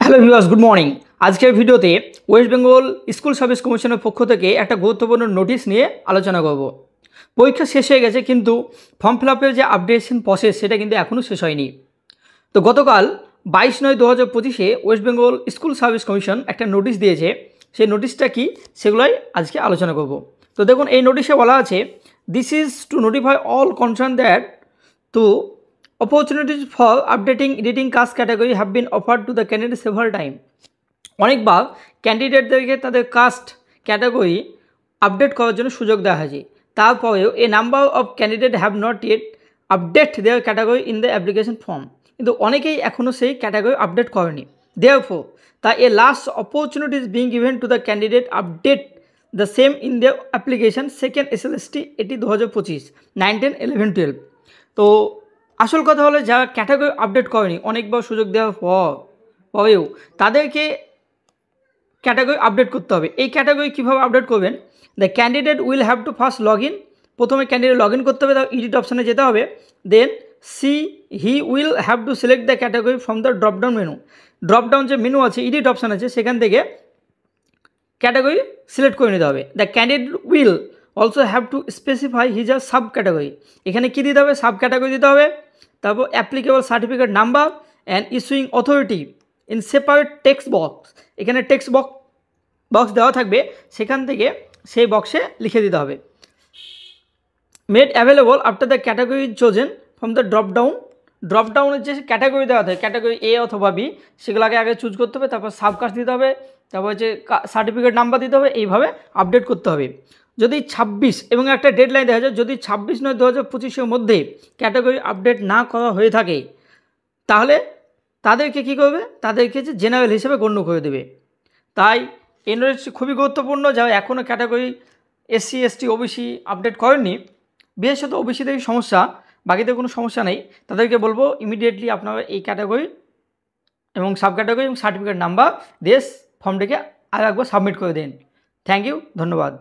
Hello viewers, good morning. আজকের ভিডিওতে West Bengal school service কমিশনের পক্ষ থেকে একটা গুরুত্বপূর্ণ নোটিশ নিয়ে আলোচনা করব। পরীক্ষা শেষ হয়ে গেছে, কিন্তু ফর্ম ফিল আপের যে আপডেশন প্রসেস সেটা কিন্তু এখনও শেষ হয়নি। তো গতকাল 22/9/2025 West Bengal school service commission একটা নোটিশ দিয়েছে। সেই নোটিশটা কি সেগুলোই আজকে আলোচনা করব। তো দেখুন, এই নোটিশে বলা আছে, this is to notify all concern that to opportunities for updating editing caste category have been offered to the candidate several time. অনেকবার ক্যান্ডিডেটদেরকে তাদের কাস্ট ক্যাটাগরি আপডেট করার জন্য সুযোগ দেওয়া হয়েছে। তারপরেও a number of candidate have not yet update their category in the application form. কিন্তু অনেকেই এখনও সেই ক্যাটাগরি আপডেট করেনি। দেয়ারফোর তা a last opportunities being given to the candidate update the same in the application second SLST 2025 9, 10, 11, 12। তো আসল কথা হলো, যারা ক্যাটাগরি আপডেট করেনি অনেকবার সুযোগ দেওয়ার পরেও তাদেরকে ক্যাটাগরি আপডেট করতে হবে। এই ক্যাটাগরি কীভাবে আপডেট করবেন? The candidate will have to first log in. প্রথমে ক্যান্ডিডেট লগ ইন করতে হবে, তার এডিট অপশানে যেতে হবে। Then he will have to select the category from the dropdown menu. Dropdown যে মেনু আছে, এডিট অপশান আছে, সেখান থেকে ক্যাটাগরি সিলেক্ট করে নিতে হবে। The candidate will also have to specify his uh subcategory. এখানে কী দিতে হবে? সাব ক্যাটাগরি দিতে হবে। তারপর applicable certificate number and issuing authority in separate text box. এখানে টেক্সট বক্স দেওয়া থাকবে, সেখান থেকে সেই বক্সে লিখে দিতে হবে। Made available after the category chosen from the ড্রপডাউনের যে ক্যাটাগরি দেওয়া থাকে, ক্যাটাগরি এ অথবা বি, সেগুলোকে আগে চুজ করতে হবে। তারপর সাবকাস্ট দিতে হবে, তারপর হচ্ছে সার্টিফিকেট নাম্বার দিতে হবে। এইভাবে আপডেট করতে হবে। যদি 26 এবং একটা ডেডলাইন দেখা যায়, যদি 26/9/2025 মধ্যে ক্যাটাগরি আপডেট না করা হয়ে থাকে, তাহলে তাদেরকে কী করবে? তাদেরকে যে জেনারেল হিসেবে গণ্য করে দেবে। তাই এই নোটিশটি খুবই গুরুত্বপূর্ণ। যারা এখনও category SC ST OBC update করেননি, বিশেষত OBCদের সমস্যা, বাকিদের কোনো সমস্যা নেই, তাদেরকে বলবো ইমিডিয়েটলি আপনারা এই ক্যাটাগরি এবং সাব ক্যাটাগরি এবং সার্টিফিকেট নাম্বার দিয়ে ফর্মটিকে আর একবার সাবমিট করে দিন। থ্যাংক ইউ, ধন্যবাদ।